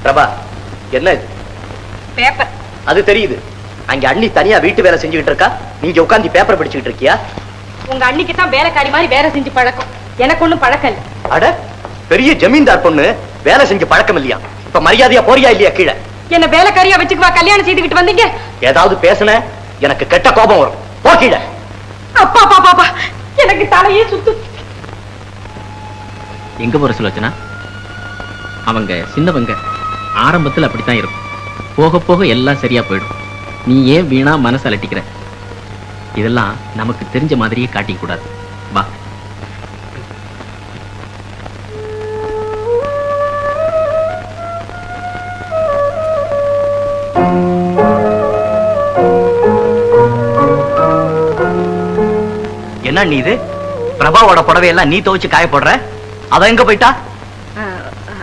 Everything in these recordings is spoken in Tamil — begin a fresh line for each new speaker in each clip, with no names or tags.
பிரபா, என்ன இது?
பேப்பர்.
அது தெரியுது. அங்க அண்ணி தனியா வீட்டு வேலை செஞ்சுக்கிட்டு இருக்கா, நீங்க உட்காந்து பேப்பர் படிச்சுக்கிட்டு இருக்கியா?
உங்க அண்ணிக்கு தான் வேலைக்காரி மாதிரி வேலை செஞ்சு பழக்கம், எனக்கு ஒண்ணும் பழக்கம் இல்ல.
அட, பெரிய ஜமீன்தார் பொண்ணு வேலை செஞ்சு பழக்கம் இல்லையா? இப்ப மரியாதையா போறியா இல்லையா கீழே?
என்ன வேலைக்காரியா வச்சுக்குவா கல்யாணம் செய்துக்கிட்டு வந்தீங்க?
ஏதாவது பேசுன எனக்கு கெட்ட கோபம் வரும். போ கீழே.
அப்பா பாப்பா, எனக்கு தலையே சுத்து.
எங்க போற சுலோச்சனா? அவங்க சின்னவங்க, ஆரம்பத்தில் அப்படித்தான் இருக்கும். போக போக எல்லாம் சரியா போயிடும். நீ ஏன் வீணா மனசு அலட்டிக்கிற? இதெல்லாம் நமக்கு தெரிஞ்ச மாதிரியே காட்டிக்க கூடாது. வா.
என்ன நீ இது? பிரபாவோட புடவையெல்லாம் நீ துவைச்சு காய போடுற? அவ எங்க போயிட்டா?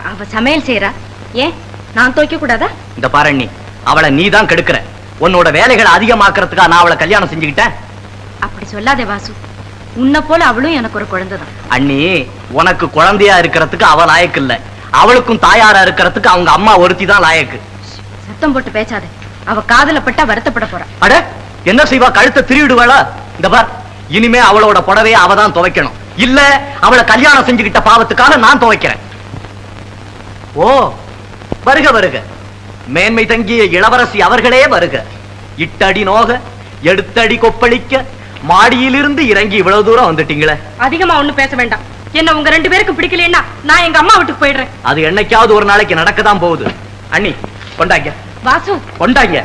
அவ சமையல் செய்யறா. ஏன் நான் துவைக்க கூடாதா?
இந்த பாரு அண்ணி, அவளை நீ தான் கெடுக்கிற. உன்னோட வேலைகளை அதிகமாக்குறதுக்கா நான் அவளை கல்யாணம் செஞ்சுக்கிட்டேன்.
அப்படி சொல்லாதே வாசு, உன்னை போல அவளும் எனக்கு ஒரு குழந்தைதான்.
அண்ணி, உனக்கு குழந்தையா இருக்கிறதுக்கு அவ லாயக்கு இல்ல, அவளுக்கும் தாயாரா இருக்கிறதுக்கு அவங்க அம்மா ஒருத்தி தான் லாயக்கு.
சத்தம் போட்டு பேசாதே, அவ காதல பட்டா வருத்தப்பட போறா.
அட, என்ன செய்வா? கழுத்தை திருவிடுவாளா? இந்த பார், இனிமே அவளோட புடவையை அவ தான் துவைக்கணும். இல்ல அவளை கல்யாணம் செஞ்சுக்கிட்ட பாவத்துக்காக நான் துவைக்கிறேன். ஓ, வருக வருக, மேன்மை தங்கிய இளவரசி அவர்களே வருக. இட்டடி நோக எடுத்தடி கொப்பளிக்க மாடியிலிருந்து இறங்கி இவ்வளவு தூரம் வந்துட்டீங்களே.
அதிகமா ஒண்ணு பேச வேண்டாம். என்ன உங்க ரெண்டு பேருக்கு பிடிக்கலன்னா நான் எங்க அம்மா வீட்டுக்கு போயிடுறேன்.
அது என்னைக்காவது ஒரு நாளைக்கு நடக்கதான் போகுது. அண்ணி, கொண்டாங்க.
வாசு,
கொண்டாங்க.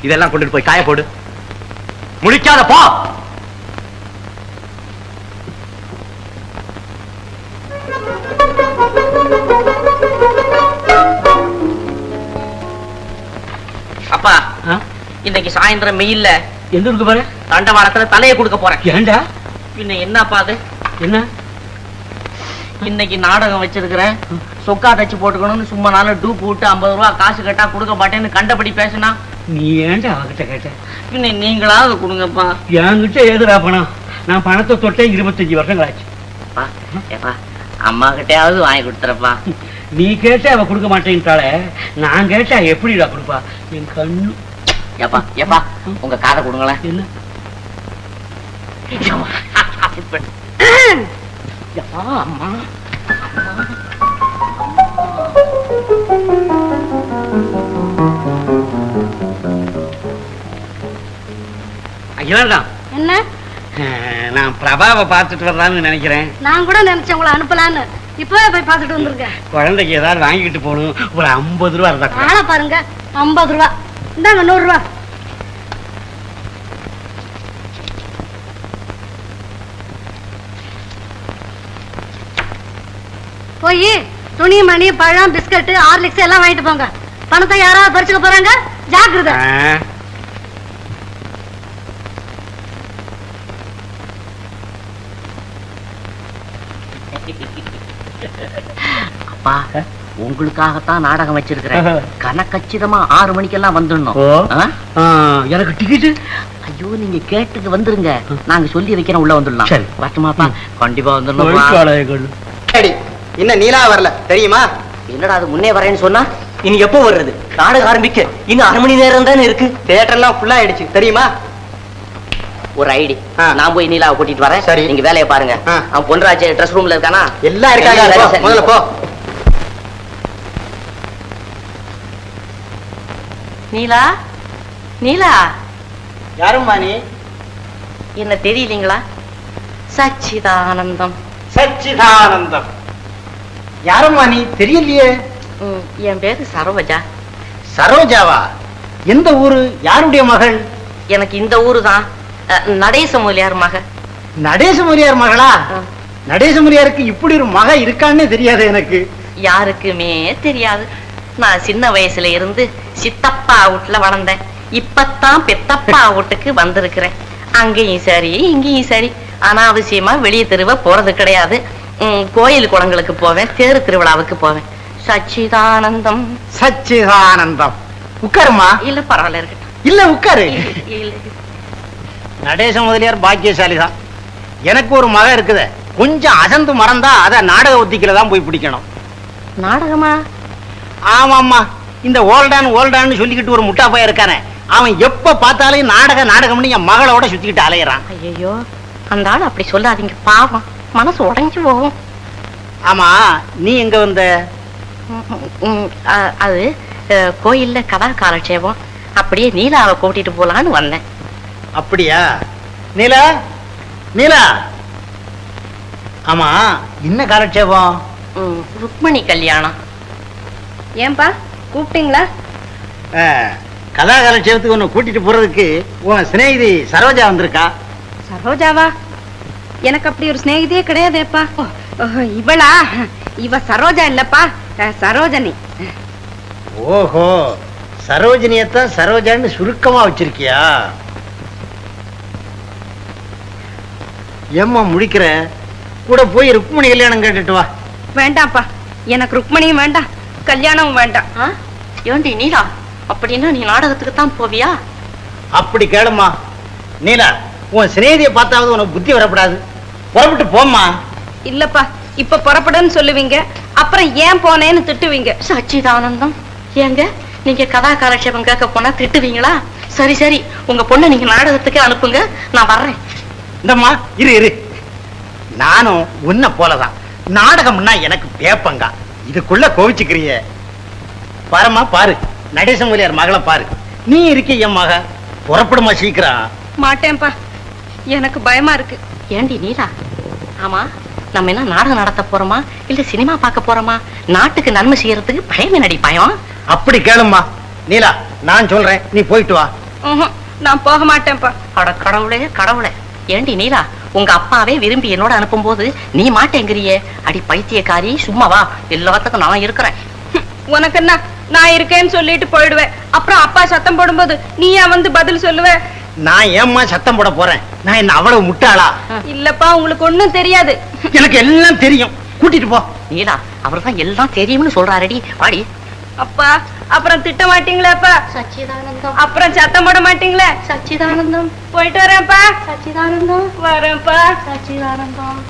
இதெல்லாம் கொண்டுட்டு போய் காய போடு. முழிக்காத போ.
அப்பா, இன்னைக்கு சாயந்தரம் வெயில்ல
எந்த இருக்கு பாரு,
தண்டவாளத்துல தலையை கொடுக்க போறேன்.
ஏண்டா?
பின்ன என்னப்பா அது?
என்ன?
இன்னைக்கு நாடகம் வச்சிருக்கிறேன், சொக்கா தச்சு போட்டுக்கணும்னு சும்மா நாளும் டூ போட்டு 50 ரூபா காசு கேட்டா கொடுக்க மாட்டேன்னு கண்டபடி பேசினா.
நீ ஏன்டா அவகிட்ட கேட்ட?
பின்ன நீங்களாவது கொடுங்கப்பா.
என்கிட்ட ஏதுடா பணம்? நான் பணத்தை தொட்டே 25 வருஷங்கள் ஆச்சு.
அம்மா கிட்டையாவது வாங்கி கொடுத்துறப்பா.
நீ கேட்ட அவ கொடுக்க மாட்டேன்ட்டாலே, நான் கேட்டா எப்படிடா கொடுப்பா? என் கண்ணு.
ஏப்பா ஏப்பா, உங்க காதை கொடுங்களேன்.
என்ன?
அம்மா
ஐயோடா,
என்ன?
நான் பிரபாவை பார்த்துட்டு வரலான்னு நினைக்கிறேன்.
நான் கூட நினைச்சேன் உங்களை அனுப்பலான்னு. இப்பவே போய் பார்த்துட்டு வந்துருக்கேன்.
குழந்தைக்கு ஏதாவது வாங்கிட்டு போகணும். ஒரு 50 ரூபா இருந்தா
ஆனா பாருங்க, 50 ரூபா. இந்தாங்க 100 ரூபா. போய் துணி மணி பழம் பிஸ்கட் ஹார்லிக்ஸ் எல்லாம் வாங்கிட்டு போங்க. பணத்தை யாராவது பறிச்சுக்க போறாங்க, ஜாக்கிரதை.
அப்பா, உங்களுக்காகத்தான் நாடகம் வச்சிருக்கிறேன். கணக்கச்சிதமா 6 மணிக்கெல்லாம் வந்துடணும்.
எனக்கு டிக்கெட்டு?
ஐயோ, நீங்க கேட்டுக்கு வந்துருங்க, நாங்க சொல்லி வைக்கிறோம், உள்ள வந்துடலாம்.
சரி,
வரட்டுமாப்பா? கண்டிப்பா வந்துடணும்.
இன்னும் நீலா வரல தெரியுமா?
என்னடா அது முன்னே வரேன்னு சொன்னா?
இனி எப்போ வர்றது? நாடகம் ஆரம்பிக்க இன்னும் 1/2 மணி நேரம் தானே இருக்கு. தியேட்டர் எல்லாம் ஃபுல்லா ஆயிடுச்சு தெரியுமா?
ஒரு ஐடி, நான் போய் நீலாவை கூட்டிட்டு வரேன்.
சரி,
நீங்க வேலையை பாருங்க. அவன் பொன்ராஜ் ட்ரெஸ் ரூம்ல இருக்கானா?
எல்லாம் இருக்காங்க. முதல்ல போ.
நீலா, நீலா.
யாரும்மா நீ?
என்ன தெரியலீங்களா? சச்சிதானந்தம்.
சச்சிதானந்தம். யாரும்மா நீ? தெரியலையே.
என் பேரு சரோஜா.
சரோஜாவா? எந்த ஊரு? யாருடைய மகள்?
எனக்கு இந்த ஊரு தான். நடேச முதலியார் மக.
நடேச முதலியார் மகளா? நடேச முதலியாருக்கு இப்படி ஒரு மக இருக்கான்னு தெரியாது எனக்கு.
யாருக்குமே தெரியாது. நான் சின்ன வயசுல இருந்து சித்தப்பா வீட்டுல வளர்ந்தேன். இப்பத்தான் பெத்தப்பா வீட்டுக்கு வந்திருக்கிறேன். அங்கேயும் சரி இங்கேயும் சரி, அனாவசியமா வெளியே தெருவ போறது கிடையாது. கோயில் குளங்களுக்கு போவேன், தேரு திருவிழாவுக்கு போவேன். சச்சிதானந்தம்.
சச்சிதானந்தம். உட்காருமா.
இல்ல பரவாயில்ல, இருக்கட்டும்.
இல்ல உட்காரு. நடேச முதலியார் பாக்கியசாலி தான். எனக்கு ஒரு மக இருக்குது,
கொஞ்சம் அசந்து மறந்தா அத நாடக ஒத்திக்கிறதான் போய் பிடிக்கணும்.
நாடகமா?
ஆமாம்மா, இந்த ஓல்டான்னு சொல்லிக்கிட்டு ஒரு முட்டா பையன் இருக்கானே, அவன் எப்ப பார்த்தாலும் நாடகம்னு என் மகளோட சுத்திக்கிட்டு அலையறான்.
ஐயோ, அந்த ஆள் அப்படி சொல்லாதீங்க, பாவம், மனசு உடைஞ்சு போகும்.
ஆமா, நீ எங்க வந்த?
அது கோயில்ல கதா காலட்சேபம், அப்படியே நீலாவை கூட்டிட்டு போலான்னு வந்தேன்.
அப்படியா? நீலா, நீலா. ஆமா, என்ன காலட்சேபம்?
ருக்மணி கல்யாணம்.
ஏன்பா கூப்பிட்டீங்களா?
கதா காலட்சேபத்துக்கு உன்னை கூட்டிட்டு போறதுக்கு உன் சிநேகிதி சரோஜா வந்திருக்கா.
சரோஜாவா? எனக்கு அப்படி ஒரு சிநேகிதியே கிடையாதேப்பா. இவளா? இவ சரோஜா இல்லப்பா, சரோஜனி.
ஓஹோ, சரோஜினியத்தான் சரோஜான்னு சுருக்கமா வச்சிருக்கியா? ஏம்மா முடிக்கிற? கூட போய் ருக்மணி கல்யாணம் கேட்டுட்டு வா.
வேண்டாம்ப்பா, எனக்கு ருக்மணியும் வேண்டாம், கல்யாணமும் வேண்டாம்.
ஏண்டி நீலா, அப்படின்னா நீ நாடகத்துக்கு தான் போவியா?
அப்படி கேளுமா. நீலா, உன் சிநேகிதியை பார்த்தாவது உனக்கு புத்தி வரப்படாது. புறப்பட்டு போம்மா.
இல்லப்பா, இப்ப புறப்படுன்னு சொல்லுவீங்க, அப்புறம் ஏன் போனேன்னு திட்டுவீங்க.
சச்சிதானந்தம், ஏங்க நீங்க கதா காலட்சேபம் கேட்க போனா திட்டுவீங்களா? சரி சரி, உங்க பொண்ணை நீங்க நாடகத்துக்கு அனுப்புங்க, நான் வர்றேன்.
இந்தம்மா இரு, நானும் உன்ன போலதான். நாடகம்னா எனக்கு பேப்பங்க. இதுக்குள்ள கோவிச்சுக்கிறிய பாரம்மா, பாரு, நடேசன் முதலியார் மகளை பாரு. நீ இருக்க என் மக. புறப்படுமா சீக்கிரம்.
மாட்டேன்ப்பா, எனக்கு பயமா இருக்கு.
ஏண்டி நீலா, ஆமா, நம்ம என்ன நாடகம் நடத்த போறோமா இல்ல சினிமா பார்க்க போறோமா? நாட்டுக்கு நன்மை செய்யறதுக்கு பயம் என்னடி பயம்?
அப்படி கேளும்மா. நீலா, நான் சொல்றேன், நீ போயிட்டு வா.
நான் போக மாட்டேன்ப்பா.
அட கடவுளே கடவுளே, ஏண்டி நீலா, உங்க அப்பாவே விரும்பி என்னோட அனுப்பும் போது நீ மாட்டேங்கிறியே? அடி பைத்தியக்காரி, சும்மா வா, எல்லாத்துக்கும் நான் இருக்கிறேன்.
உனக்கு என்ன, நான் இருக்கேன்னு சொல்லிட்டு போயிடுவேன். அப்புறம் அப்பா சத்தம் போடும்போது நீயா வந்து பதில் சொல்லுவ?
நான் ஏம்மா சத்தம் போட போறேன்? நான் என்ன அவ்வளவு முட்டாளா?
இல்லப்பா, உங்களுக்கு ஒண்ணும் தெரியாது.
எனக்கு எல்லாம் தெரியும், கூட்டிட்டு போ.
நீலா, அவர்தான் எல்லாம் தெரியும்னு சொல்றாரடி, வாடி.
அப்பா, அப்புறம் திட்ட மாட்டீங்களாப்பா?
சச்சிதானந்தம்,
அப்புறம் சத்தம் போட மாட்டீங்களா?
சச்சிதானந்தம்,
போயிட்டு வரேன்ப்பா.
சச்சிதானந்தம்,
வரேன்ப்பா.
சச்சிதானந்தம்.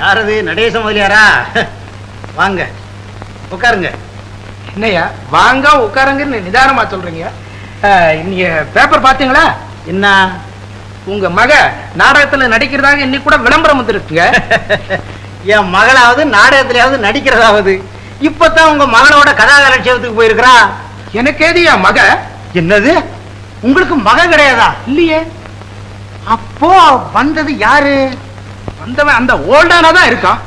யாரது? நடேச முதலியாரா? வாங்க, உட்காருங்க.
என்னையா வாங்க உட்காருங்கன்னு நிதானமா சொல்றீங்க? நீங்க பேப்பர் பாத்தீங்களா?
என்ன?
உங்க மக நாடகத்துல நடிக்கிறதாக இன்னைக்கு கூட விளம்பரம் வந்துருக்குங்க.
என் மகளாவது நாடகத்திலாவது நடிக்கிறதாவது. இப்பதான் உங்க மகனோட கதாகலட்சேபத்துக்கு போயிருக்கிறா.
எனக்கு ஏதியா மக?
என்னது, உங்களுக்கு மகன் கிடையாதா?
இல்லையே.
அப்போ வந்தது யாரு?
வந்தவன் அந்த ஓல்டானாதான் இருக்கான்.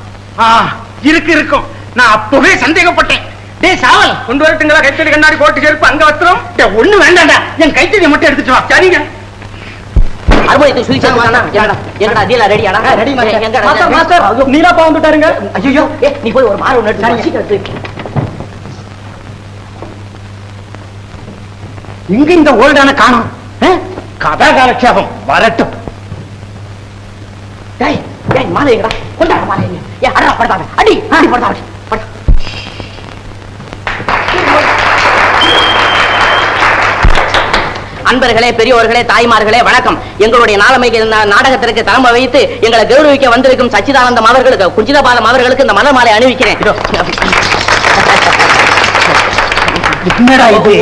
இருக்கும். நான் அப்பவே சந்தேகப்பட்டேன். டேய் சாவல்,
கொண்டு வரட்டுங்களா? கைத்தடி கண்ணாடி போட்டு செருப்பு அங்க வச்சிரும்.
ஒண்ணு வேண்டாண்டா, என் கைத்தடியை மட்டும் எடுத்துட்டு வா.
சரிங்க.
அறுபது சுழிச்சு எங்கடா டீலா ரெடியாடா?
ரெடி
எங்கடா
மாஸ்டர்? நீலாப்பா வந்துட்டாருங்க.
ஐயோ, நீ போய் ஒரு மாறு ஒண்ணு எடுத்து.
இங்க இந்த ஓல்டான காணோம். கதாகாலட்சேபம் வரட்டும்.
டேய் டேய், மாலை எங்கடா? கொண்டாட மாலை. ஏ அடடா, படுதாத அடி அடி, படுதாத படு. அன்பர்களே, பெரியோர்களே, தாய்மார்களே, வணக்கம். எங்களுடைய நாளமைக்கு நாடகத்திற்கு தலைமை வைத்து எங்களை கௌரவிக்க வந்திருக்கும் சச்சிதானந்தம் அவர்களுக்கு, குஞ்சிதபாலம் அவர்களுக்கு இந்த மலர் மாலை அணிவிக்கிறேன்.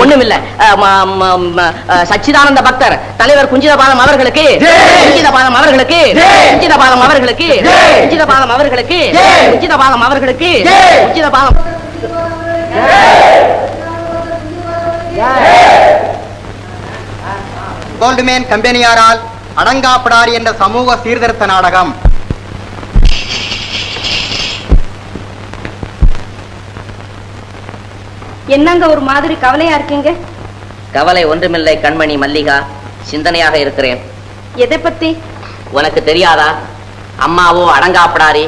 ஒண்ணுமில்ல, சச்சிதானந்த பக்தர் தலைவர் குஞ்சிதபாலம் அவர்களுக்கு, குஞ்சிதபாலம் அவர்களுக்கு, குஞ்சிதபாலம் அவர்களுக்கு, குஞ்சிதபாலம் அவர்களுக்கு, குஞ்சிதபாலம் அவர்களுக்கு, குஞ்சிதபாலம்.
கோல்ட்மேன் கம்பெனியாரால் அடங்காப்படாரி என்ற சமூக சீர்திருத்த நாடகம்.
என்னங்க ஒரு மாதிரி கவலையா இருக்கீங்க?
கவலை ஒன்றுமில்லை கண்மணி மல்லிகா, சிந்தனையாக இருக்கிறேன்.
எதை பத்தி?
உனக்கு தெரியாதா? அம்மாவோ அடங்காப்படாரி,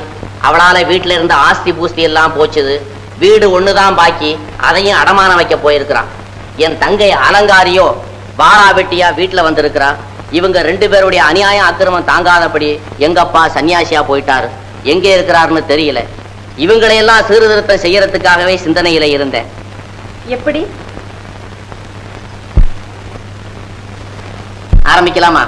அவளால வீட்டுல இருந்த ஆஸ்தி பூஸ்தி எல்லாம் போச்சுது. வீடு ஒண்ணுதான் பாக்கி, அதையும் அடமானம் வைக்க போயிருக்கிறான். என் தங்கை அலங்காரியோ வாரா வெட்டியா வீட்டுல வந்திருக்கிறா. இவங்க ரெண்டு பேருடைய அநியாயம் அக்கிரமம் தாங்காதபடி எங்கப்பா சன்னியாசியா போயிட்டாரு. எங்கே இருக்கிறாருன்னு தெரியல. இவங்களையெல்லாம் சீர்திருத்தம் செய்யறதுக்காகவே சிந்தனையில இருந்தேன்.
எப்படி?
ஆரம்பிக்கலாமா?